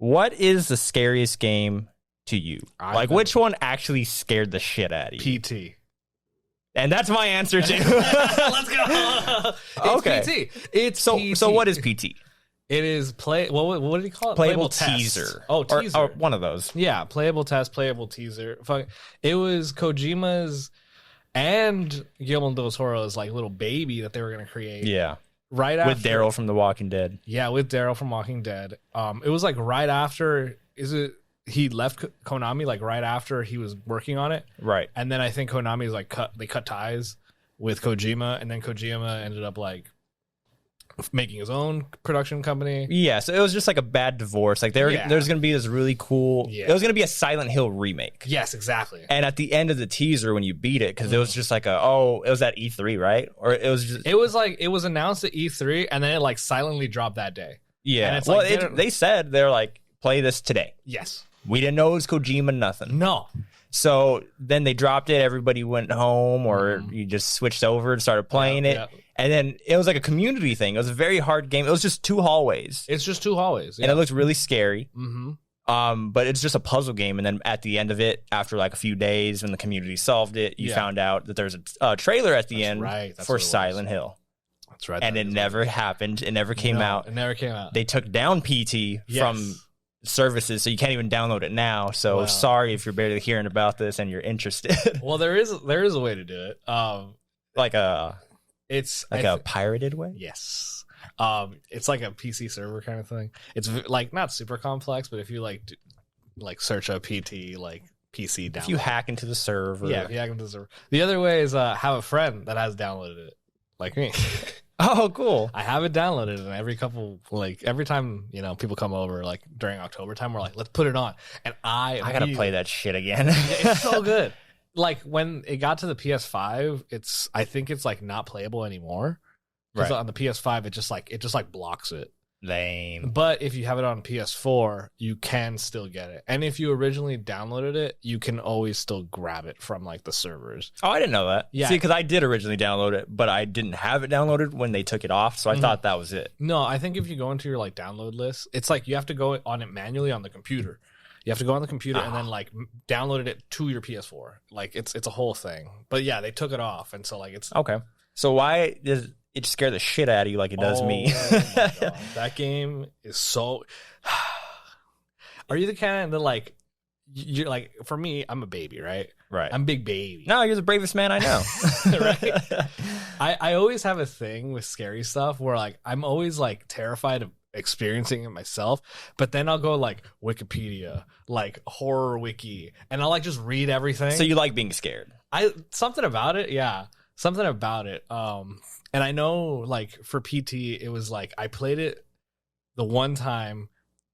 What is the scariest game to you? Which one actually scared the shit out of you? PT. And that's my answer too. Let's go. Okay. It's PT. So what is PT? It is what did he call it? Playable teaser. Oh, teaser. Or one of those. Yeah, playable test, playable teaser. It was Kojima's and Guillermo del Toro's like little baby that they were gonna create. Yeah. Right after with Daryl from The Walking Dead. Yeah, with Daryl from Walking Dead. It was like right after he left Konami like right after he was working on it. Right. And then I think Konami's like cut ties with Kojima, and then Kojima ended up like making his own production company. Yeah, so it was just like a bad divorce. Like there's going to be this really cool... Yeah. It was going to be a Silent Hill remake. Yes, exactly. And at the end of the teaser when you beat it, because it was just like it was at E3, right? Or it was just... It was announced at E3, and then it like silently dropped that day. Yeah. And it's well, they said, they're like, play this today. Yes. We didn't know it was Kojima, nothing. No. So then they dropped it. Everybody went home, or you just switched over and started playing it. Yeah. And then it was like a community thing. It was a very hard game. It was just 2 hallways. It's just 2 hallways. Yeah. And it looks really scary. Mm-hmm. But it's just a puzzle game. And then at the end of it, after like a few days, when the community solved it, you found out that there's a trailer at the end for Silent Hill. That's right. And it never happened. It never came out. It never came out. They took down PT from services, so you can't even download it now. So sorry if you're barely hearing about this and you're interested. Well, there is a way to do it. It's like a pirated way. Yes. It's like a PC server kind of thing. It's like not super complex, but if you search up PT like PC download, if you hack into the server, if you hack into the server. The other way is have a friend that has downloaded it, like me. Oh, cool. I have it downloaded, and every time people come over like during October time, we're like, let's put it on, and I gotta play that shit again. It's so good. Like when it got to the PS5, I think it's like not playable anymore. Because on the PS5, it just blocks it. Lame. But if you have it on PS4, you can still get it. And if you originally downloaded it, you can always still grab it from like the servers. Oh, I didn't know that. Yeah. See, because I did originally download it, but I didn't have it downloaded when they took it off, so I thought that was it. No, I think if you go into your like download list, it's like you have to go on it manually on the computer. You have to go on the computer and then like download it to your PS4. Like it's a whole thing. But yeah, they took it off, and so like it's okay. So why does it scare the shit out of you like it does me? My God. That game is so. Are you the kind that like you're like? For me, I'm a baby, right? Right. I'm big baby. No, you're the bravest man I know. Right. I always have a thing with scary stuff where like I'm always like terrified of experiencing it myself, but then I'll go like Wikipedia, like horror wiki, and I'll like just read everything. So you like being scared? Something about it. And I know like for PT, it was like I played it the one time,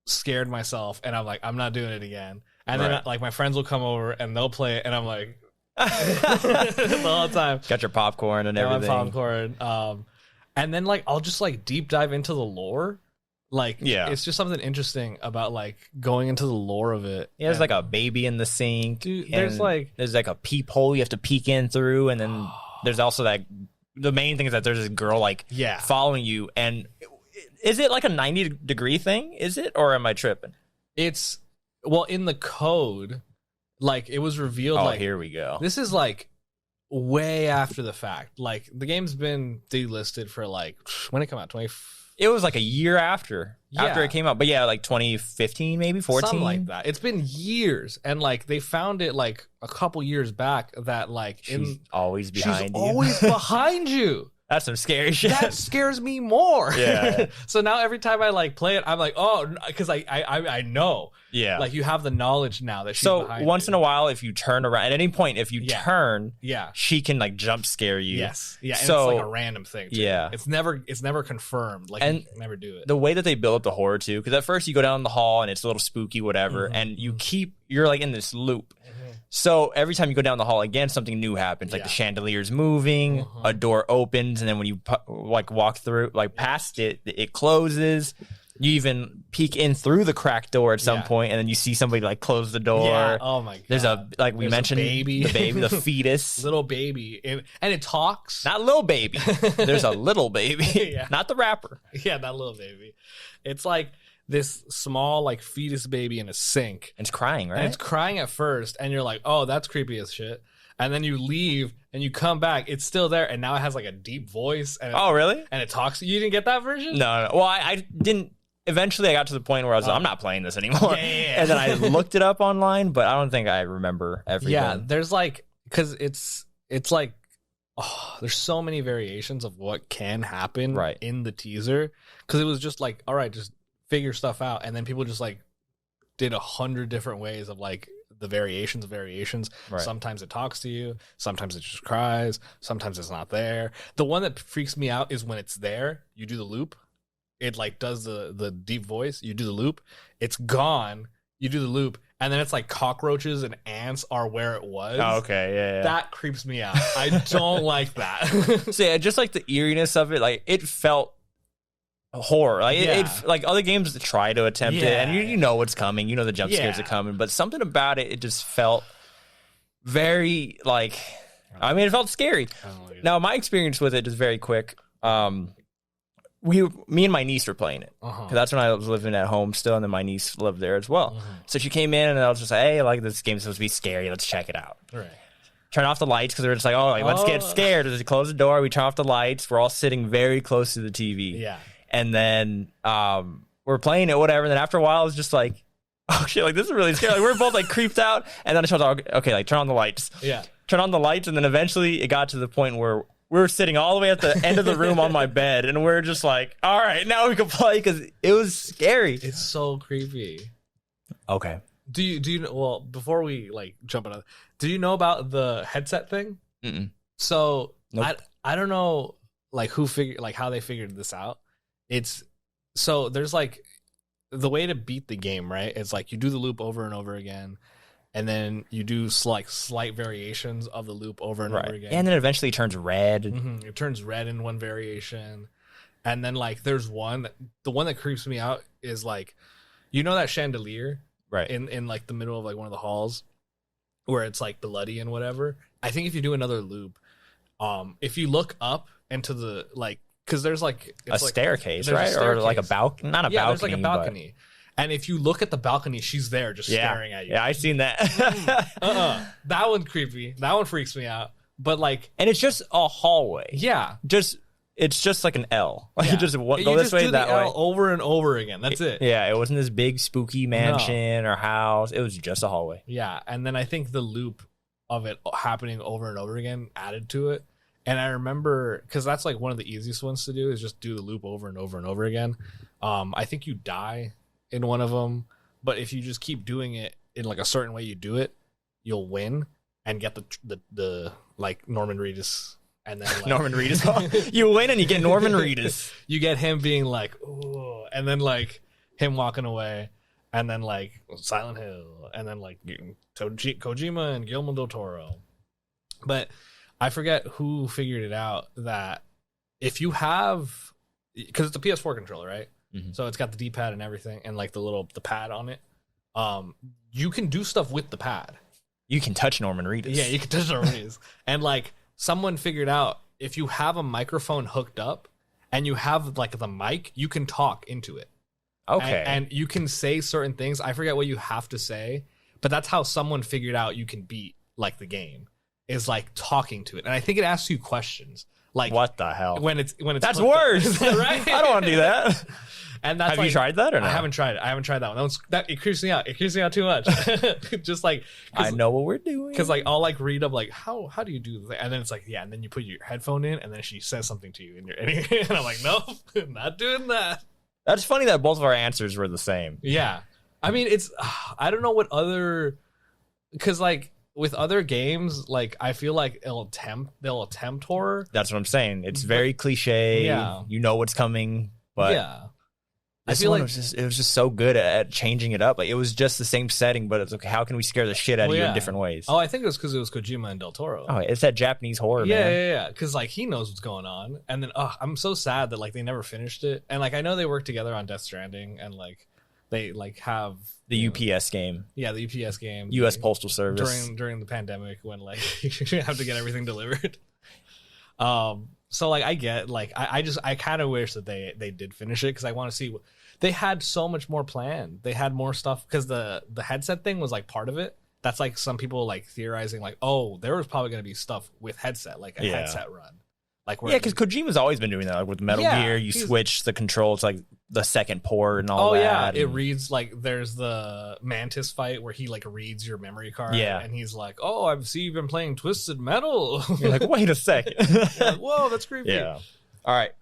scared myself, and I'm like, I'm not doing it again. And then like my friends will come over and they'll play it, and I'm like the whole time. Got your popcorn and everything. Popcorn. And then like I'll just like deep dive into the lore. Like, it's just something interesting about like going into the lore of it. Yeah, there's like a baby in the sink. Dude, there's like a peephole you have to peek in through, and then there's also that. The main thing is that there's this girl like following you, and is it like a 90-degree thing? Is it, or am I tripping? It's in the code, like it was revealed. Oh, like here we go. This is like way after the fact. Like the game's been delisted for like when it came out, It was like a year after it came out. But yeah, like 2015, maybe 14. Something like that. It's been years. And like they found it like a couple years back that like she's always behind you. She's always behind you. That's some scary shit. That scares me more. Yeah. So now every time I like play it, I'm like, oh, because I know. Yeah. Like you have the knowledge now that she's behind once in a while, if you turn around at any point, if you turn, yeah, she can like jump scare you. Yes. Yeah. And so, it's like a random thing. Too. Yeah. It's never confirmed. Like you can never do it. The way that they build up the horror too, because at first you go down the hall and it's a little spooky, whatever, and you're like in this loop. So every time you go down the hall again, something new happens. Like the chandelier's moving, a door opens, and then when you like walk through, like past it, it closes. You even peek in through the cracked door at some point, and then you see somebody like close the door. Yeah. Oh my God. There's we mentioned the baby, the fetus, little baby, and it talks. Not little baby. There's a little baby, not the rapper. Yeah, that little baby. It's like this small like fetus baby in a sink. And it's crying, right? And it's crying at first, and you're like, oh, that's creepy as shit. And then you leave and you come back, it's still there, and now it has like a deep voice. And oh, really? And it talks. You didn't get that version? No. Well, I didn't. Eventually, I got to the point where I was like, I'm not playing this anymore. Yeah. And then I looked it up online, but I don't think I remember everything. Yeah, there's like, because it's like, there's so many variations of what can happen in the teaser. Because it was just like, all right, just figure stuff out. And then people just like did 100 different ways of like the variations of variations. Right. Sometimes it talks to you. Sometimes it just cries. Sometimes it's not there. The one that freaks me out is when it's there, you do the loop. It like does the deep voice. You do the loop. It's gone. You do the loop. And then it's like cockroaches and ants are where it was. Oh, okay, yeah. That creeps me out. I don't like that. So yeah, just like the eeriness of it, like it felt horror. Like it like other games that try to attempt it, and you know what's coming. You know the jump scares are coming, but something about it, it just felt very like. I mean, it felt scary. Now, my experience with it is very quick. Me and my niece were playing it because that's when I was living at home still, and then my niece lived there as well. So she came in, and I was just like, "Hey, like this game's supposed to be scary. Let's check it out." Right. Turn off the lights because we were just like, "Oh, like, let's get scared." Just close the door. We turn off the lights. We're all sitting very close to the TV. Yeah. And then we're playing it, whatever. And then after a while, it's just like, "Oh shit! Like this is really scary." Like, we're both like creeped out. And then I told her, "Okay, like turn on the lights." Yeah. Turn on the lights, and then eventually it got to the point where we were sitting all the way at the end of the room on my bed, and we're just like, all right, now we can play because it was scary. It's so creepy. Okay. Do you know, well, before we like jump on, do you know about the headset thing? Mm-mm. So nope. I don't know like how they figured this out. It's so there's like the way to beat the game, right? It's like you do the loop over and over again. And then you do like slight variations of the loop over and over again. And then eventually it turns red. It turns red in one variation. And then like there's the one that creeps me out is like, you know that chandelier? Right. In like the middle of like one of the halls where it's like bloody and whatever. I think if you do another loop, if you look up into the like, because there's like a staircase, right? Or like a balcony? Not a balcony. There's like a balcony. And if you look at the balcony, she's there just staring at you. Yeah, I've seen that. That one's creepy. That one freaks me out. But like, and it's just a hallway. Yeah. It's just like an L. Like you just go you this just way, do that the way. L over and over again. That's it. Yeah, it wasn't this big spooky mansion or house. It was just a hallway. Yeah, and then I think the loop of it happening over and over again added to it. And I remember, because that's like one of the easiest ones to do is just do the loop over and over and over again. I think you die in one of them, but if you just keep doing it in like a certain way you do it, you'll win and get the like Norman Reedus. And then like, Norman Reedus. You win and you get Norman Reedus. You get him being like, ooh, and then like him walking away, and then like Silent Hill, and then like Kojima and Guillermo del Toro. But I forget who figured it out that if you have, because it's a PS4 controller, right? Mm-hmm. So it's got the D-pad and everything, and like the pad on it. You can do stuff with the pad. You can touch Norman Reedus. Yeah, you can touch Norman Reedus. And like someone figured out if you have a microphone hooked up and you have like the mic, you can talk into it. Okay. And you can say certain things. I forget what you have to say, but that's how someone figured out you can beat like the game is like talking to it. And I think it asks you questions. Like what the hell? When it's that's worse, right? I don't want to do that. And that's have you tried that or not? I haven't tried it. I haven't tried that one. It creeps me out. It creeps me out too much. Just like I know what we're doing. Because like I'll like read up like how do you do that? And then it's like and then you put your headphone in and then she says something to you in your and I'm like nope, not doing that. That's funny that both of our answers were the same. Yeah, I mean it's I don't know what other because like. With other games, like I feel like they'll attempt horror. That's what I'm saying. It's very cliche. Yeah, you know what's coming, but yeah, I feel like it was just so good at changing it up. Like it was just the same setting, but it's okay. How can we scare the shit out of you in different ways? Oh, I think it was because it was Kojima and Del Toro. Oh, it's that Japanese horror, man. Yeah. Because like he knows what's going on, and then I'm so sad that like they never finished it, and like I know they worked together on Death Stranding, and like. They like have the UPS game. Yeah, the UPS game. U.S. Postal Service. During the pandemic when like you have to get everything delivered. So like I get like I kind of wish that they did finish it because I want to see. They had so much more planned. They had more stuff because the headset thing was like part of it. That's like some people like theorizing like, oh, there was probably going to be stuff with headset, like a headset run. Like because Kojima's always been doing that. Like with Metal Gear, you switch the controls like the second port and all that. Oh yeah, it reads like there's the Mantis fight where he like reads your memory card. Yeah, and he's like, "Oh, I see you've been playing Twisted Metal." You're like, wait a second. Like, whoa, that's creepy. Yeah. All right,